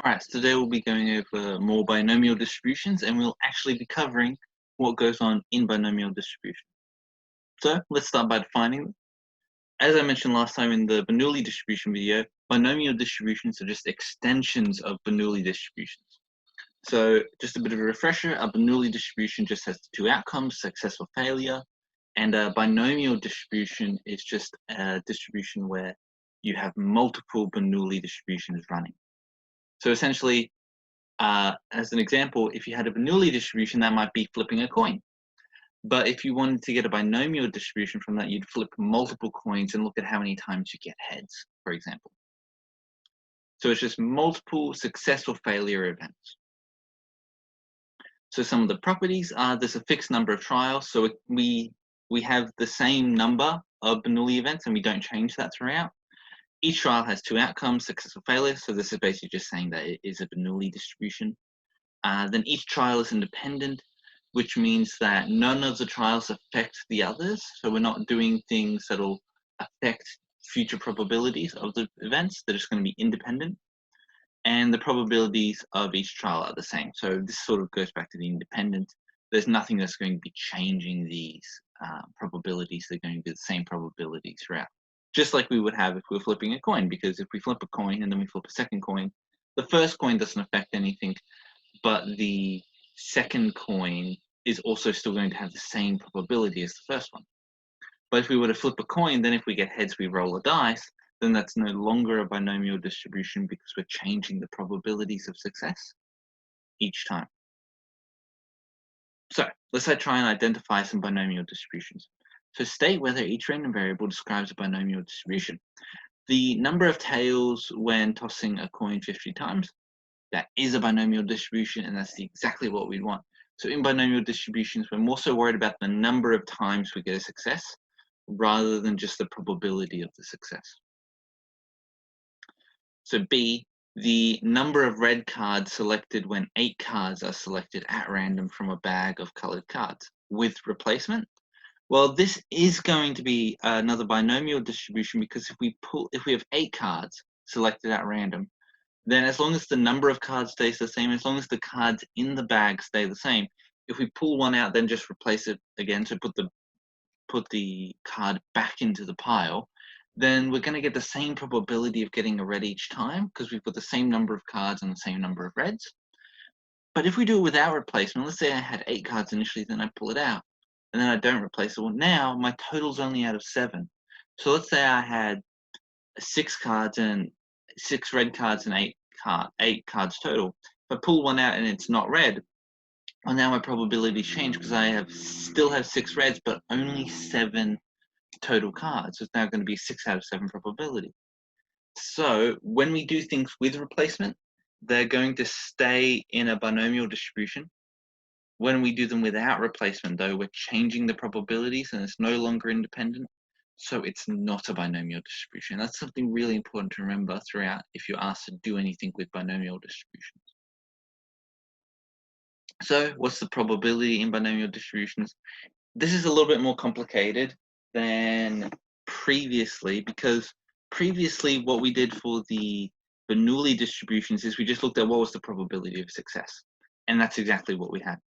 Alright, so today we'll be going over more binomial distributions and we'll actually be covering what goes on in binomial distribution. So let's start by defining them. As I mentioned last time in the Bernoulli distribution video, binomial distributions are just extensions of Bernoulli distributions. So just a bit of a refresher, a Bernoulli distribution just has two outcomes, success or failure, and a binomial distribution is just a distribution where you have multiple Bernoulli distributions running. So essentially, as an example, if you had a Bernoulli distribution, that might be flipping a coin. But if you wanted to get a binomial distribution from that, you'd flip multiple coins and look at how many times you get heads, for example. So it's just multiple success or failure events. So some of the properties are there's a fixed number of trials. So we have the same number of Bernoulli events and we don't change that throughout. Each trial has two outcomes, success or failure. So this is basically just saying that it is a Bernoulli distribution. Then each trial is independent, which means that none of the trials affect the others. So we're not doing things that'll affect future probabilities of the events. They're just going to be independent. And the probabilities of each trial are the same. So this sort of goes back to the independent. There's nothing that's going to be changing these probabilities. They're going to be the same probability throughout. Just like we would have if we were flipping a coin, because if we flip a coin and then we flip a second coin, the first coin doesn't affect anything, but the second coin is also still going to have the same probability as the first one. But if we were to flip a coin, then if we get heads, we roll a dice, then that's no longer a binomial distribution because we're changing the probabilities of success each time. So let's try and identify some binomial distributions. So state whether each random variable describes a binomial distribution. The number of tails when tossing a coin 50 times, that is a binomial distribution, and that's exactly what we'd want. So in binomial distributions, we're more so worried about the number of times we get a success rather than just the probability of the success. So B, the number of red cards selected when 8 cards are selected at random from a bag of colored cards with replacement. Well, this is going to be another binomial distribution because if we have 8 cards selected at random, then as long as the number of cards stays the same, as long as the cards in the bag stay the same, if we pull one out, then just replace it again to put the card back into the pile, then we're going to get the same probability of getting a red each time because we've got the same number of cards and the same number of reds. But if we do it without replacement, let's say I had 8 cards initially, then I pull it out, and then I don't replace it. Well, now my total's only out of 7. So let's say I had 6 cards and 6 red cards and 8 cards total. If I pull one out and it's not red, well, now my probabilities change because I still have 6 reds, but only 7 total cards. So it's now going to be 6 out of 7 probability. So when we do things with replacement, they're going to stay in a binomial distribution. When we do them without replacement, though, we're changing the probabilities and it's no longer independent. So it's not a binomial distribution. That's something really important to remember throughout if you're asked to do anything with binomial distributions. So what's the probability in binomial distributions? This is a little bit more complicated than previously because previously what we did for the Bernoulli distributions is we just looked at what was the probability of success. And that's exactly what we had.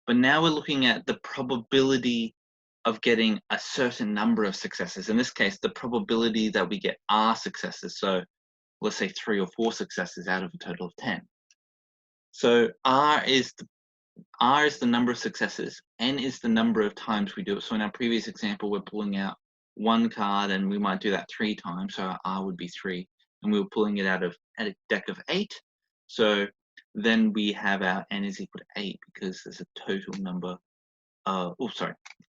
But now we're looking at the probability of getting a certain number of successes. In this case, the probability that we get R successes. So let's say 3 or 4 successes out of a total of 10. So R is the number of successes, N is the number of times we do it. So in our previous example, we're pulling out 1 card and we might do that 3 times. So our R would be 3 and we were pulling it out of a deck of 8. So then we have our N is equal to 8 because there's a total number of,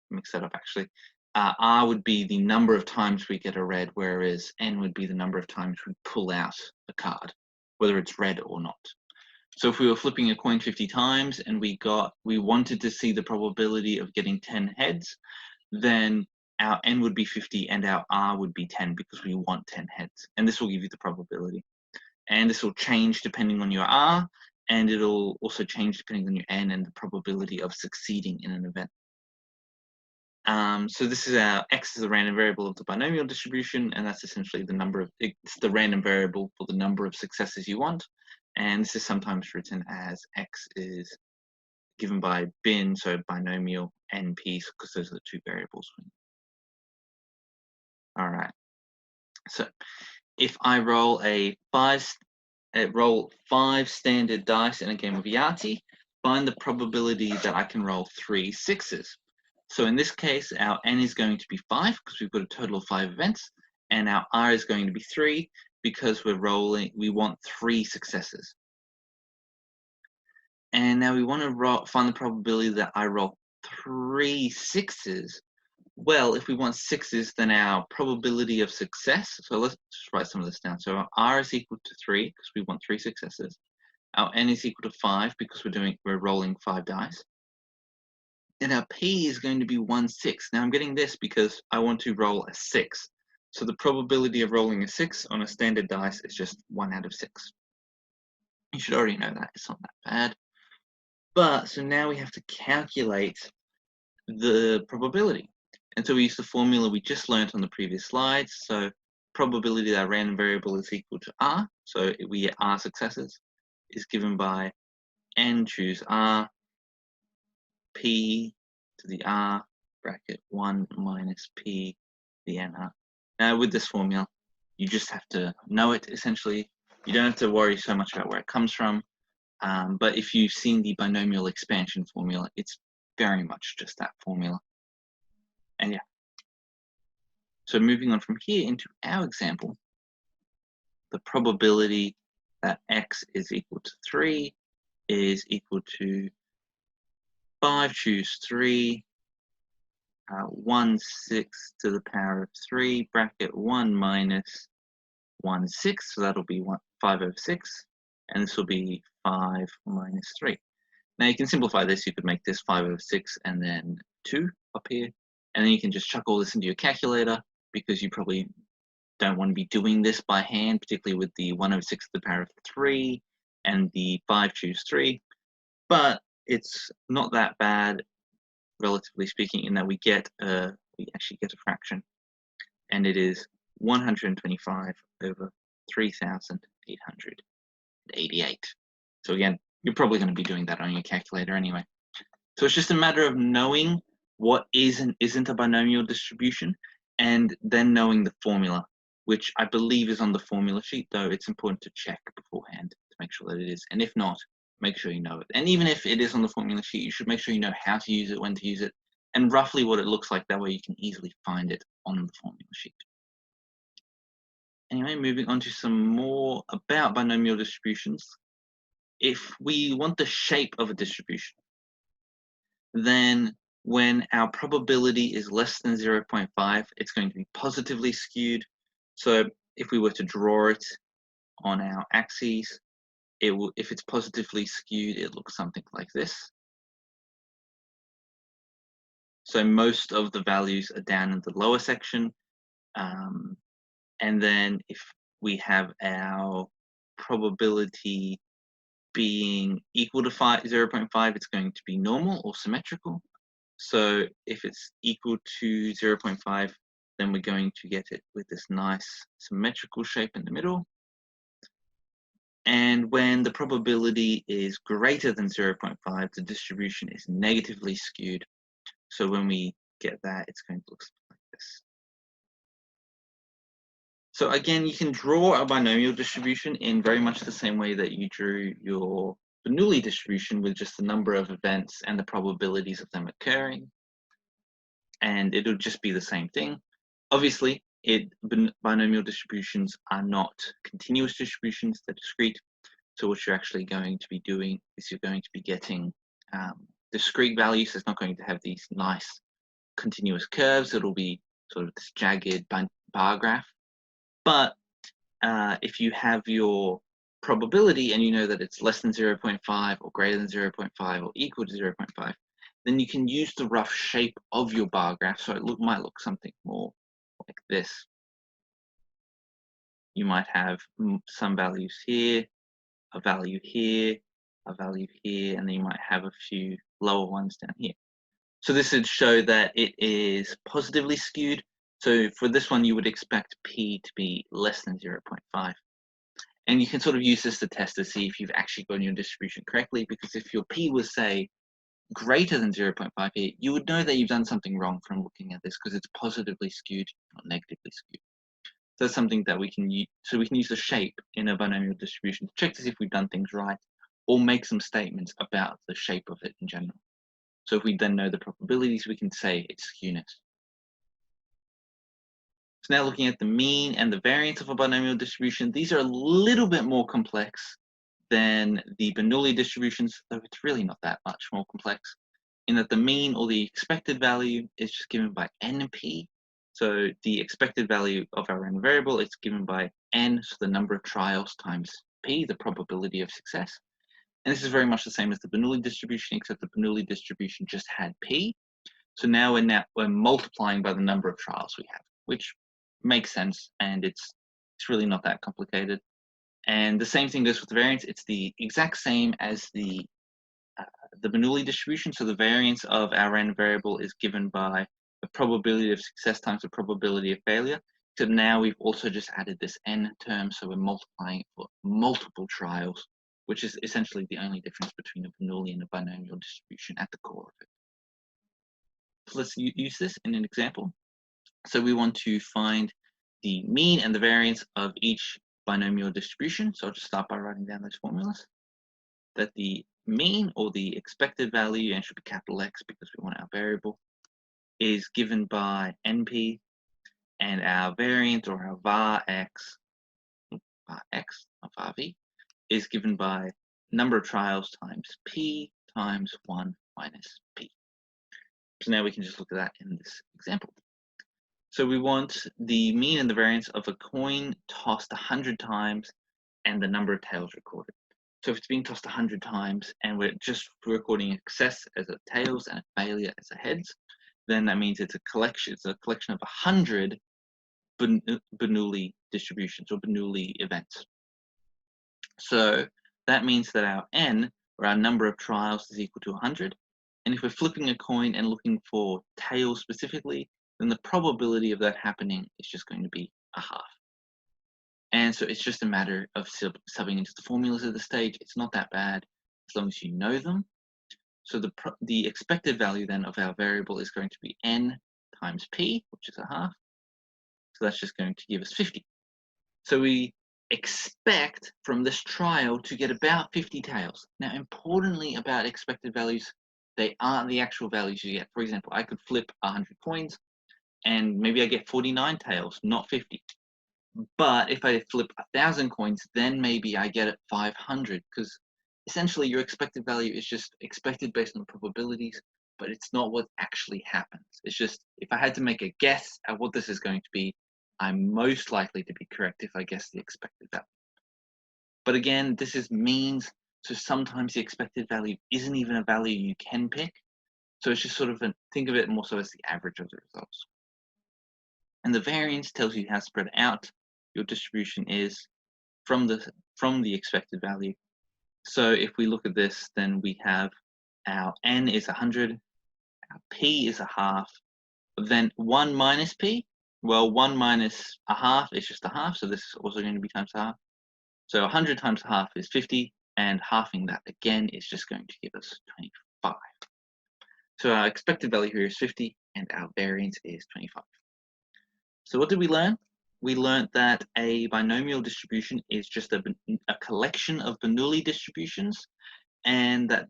mix that up actually. R would be the number of times we get a red, whereas N would be the number of times we pull out a card, whether it's red or not. So if we were flipping a coin 50 times and we wanted to see the probability of getting 10 heads, then our N would be 50 and our R would be 10 because we want 10 heads. And this will give you the probability. And this will change depending on your R, and it'll also change depending on your N and the probability of succeeding in an event. So this is our X is the random variable of the binomial distribution, and that's essentially it's the random variable for the number of successes you want. And this is sometimes written as x is given by bin, so binomial np, because those are the two variables. All right. So if I roll roll 5 standard dice in a game of Yahtzee, find the probability that I can roll 3 sixes. So in this case, our n is going to be 5 because we've got a total of 5 events, and our r is going to be 3 because we want 3 successes. And now we want to find the probability that I roll 3 sixes. Well, if we want sixes, then our probability of success, so let's just write some of this down. So our r is equal to 3 because we want 3 successes. Our n is equal to 5 because we're rolling 5 dice. And our p is going to be 1/6. Now I'm getting this because I want to roll a 6. So the probability of rolling a 6 on a standard dice is just 1 out of 6. You should already know that. It's not that bad. But so now we have to calculate the probability. And so we use the formula we just learned on the previous slides. So probability that a random variable is equal to r, so we get r successes, is given by n choose r, p to the r, bracket 1 minus p to the nr. Now with this formula, you just have to know it essentially. You don't have to worry so much about where it comes from. But if you've seen the binomial expansion formula, it's very much just that formula. And yeah. So moving on from here into our example, the probability that x is equal to 3 is equal to 5 choose 3, 1/6 to the power of 3, bracket 1 minus 1/6, so that'll be 5/6, and this will be 5 minus 3. Now you can simplify this. You could make this 5/6 and then 2 up here, and then you can just chuck all this into your calculator because you probably don't want to be doing this by hand, particularly with the 1/6 to the power of 3 and the 5 choose 3. But it's not that bad, relatively speaking, in that we actually get a fraction, and it is 125 over 3,888. So again, you're probably going to be doing that on your calculator anyway. So it's just a matter of knowing what is and isn't a binomial distribution, and then knowing the formula, which I believe is on the formula sheet, though it's important to check beforehand to make sure that it is. And if not, make sure you know it. And even if it is on the formula sheet, you should make sure you know how to use it, when to use it, and roughly what it looks like. That way you can easily find it on the formula sheet. Anyway, moving on to some more about binomial distributions. If we want the shape of a distribution, then when our probability is less than 0.5, it's going to be positively skewed. So if we were to draw it on our axes, if it's positively skewed, it looks something like this. So most of the values are down in the lower section. And then if we have our probability being equal to 0.5, it's going to be normal or symmetrical. So if it's equal to 0.5, then we're going to get it with this nice symmetrical shape in the middle. And when the probability is greater than 0.5, the distribution is negatively skewed. So when we get that, it's going to look like this. So again, you can draw a binomial distribution in very much the same way that you drew your Bernoulli distribution, with just the number of events and the probabilities of them occurring. And it'll just be the same thing. Obviously, binomial distributions are not continuous distributions, they're discrete. So what you're actually going to be doing is you're going to be getting discrete values. It's not going to have these nice continuous curves. It'll be sort of this jagged bar graph. But if you have your probability and you know that it's less than 0.5 or greater than 0.5 or equal to 0.5, then you can use the rough shape of your bar graph. So it might look something more like this. You might have some values here, a value here, a value here, and then you might have a few lower ones down here. So this would show that it is positively skewed. So for this one, you would expect P to be less than 0.5. And you can sort of use this to test to see if you've actually gotten your distribution correctly, because if your p was, say, greater than 0.58, you would know that you've done something wrong from looking at this, because it's positively skewed, not negatively skewed. So that's something that we can use. So we can use the shape in a binomial distribution to check to see if we've done things right, or make some statements about the shape of it in general. So if we then know the probabilities, we can say its skewness. So now looking at the mean and the variance of a binomial distribution, these are a little bit more complex than the Bernoulli distributions, though it's really not that much more complex, in that the mean, or the expected value, is just given by NP. So the expected value of our n variable is given by n, so the number of trials, times p, the probability of success. And this is very much the same as the Bernoulli distribution, except the Bernoulli distribution just had p. So now we're multiplying by the number of trials we have, which makes sense, and it's really not that complicated. And the same thing goes with the variance. It's the exact same as the Bernoulli distribution. So the variance of our n variable is given by the probability of success times the probability of failure. Except now we've also just added this n term, so we're multiplying it for multiple trials, which is essentially the only difference between a Bernoulli and a binomial distribution at the core of it. So let's use this in an example. So we want to find the mean and the variance of each binomial distribution. So I'll just start by writing down those formulas. That the mean, or the expected value, and it should be capital X because we want our variable, is given by NP, and our variance, or our var x, not var v, is given by number of trials times p times 1 minus p. So now we can just look at that in this example. So we want the mean and the variance of a coin tossed 100 times and the number of tails recorded. So if it's being tossed 100 times and we're just recording a success as a tails and a failure as a heads, then that means it's a collection of 100 Bernoulli distributions, or Bernoulli events. So that means that our n, or our number of trials, is equal to 100. And if we're flipping a coin and looking for tails specifically, then the probability of that happening is just going to be a half. And so it's just a matter of subbing into the formulas at this stage. It's not that bad as long as you know them. So the expected value then of our variable is going to be n times p, which is a half. So that's just going to give us 50. So we expect from this trial to get about 50 tails. Now, importantly about expected values, they aren't the actual values you get. For example, I could flip 100 coins and maybe I get 49 tails, not 50. But if I flip 1,000 coins, then maybe I get it 500, because essentially your expected value is just expected based on the probabilities, but it's not what actually happens. It's just, if I had to make a guess at what this is going to be, I'm most likely to be correct if I guess the expected value. But again, this is means, so sometimes the expected value isn't even a value you can pick. So it's just sort of think of it more so as the average of the results. And the variance tells you how spread out your distribution is from the expected value. So if we look at this, then we have our n is 100, our p is a half, then 1 minus p, well, 1 minus a half is just a half, so this is also going to be times a half. So 100 times a half is 50, and halving that again is just going to give us 25. So our expected value here is 50, and our variance is 25. So what did we learn? We learned that a binomial distribution is just a collection of Bernoulli distributions, and that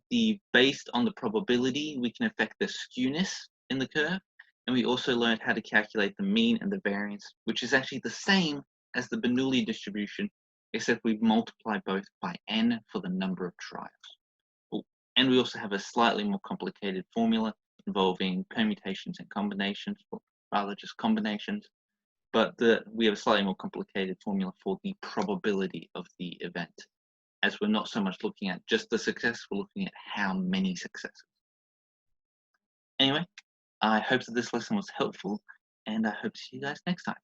based on the probability, we can affect the skewness in the curve. And we also learned how to calculate the mean and the variance, which is actually the same as the Bernoulli distribution, except we multiply both by n for the number of trials. Oh, and we also have a slightly more complicated formula involving permutations and combinations, or rather just combinations. But we have a slightly more complicated formula for the probability of the event, as we're not so much looking at just the success, we're looking at how many successes. Anyway, I hope that this lesson was helpful, and I hope to see you guys next time.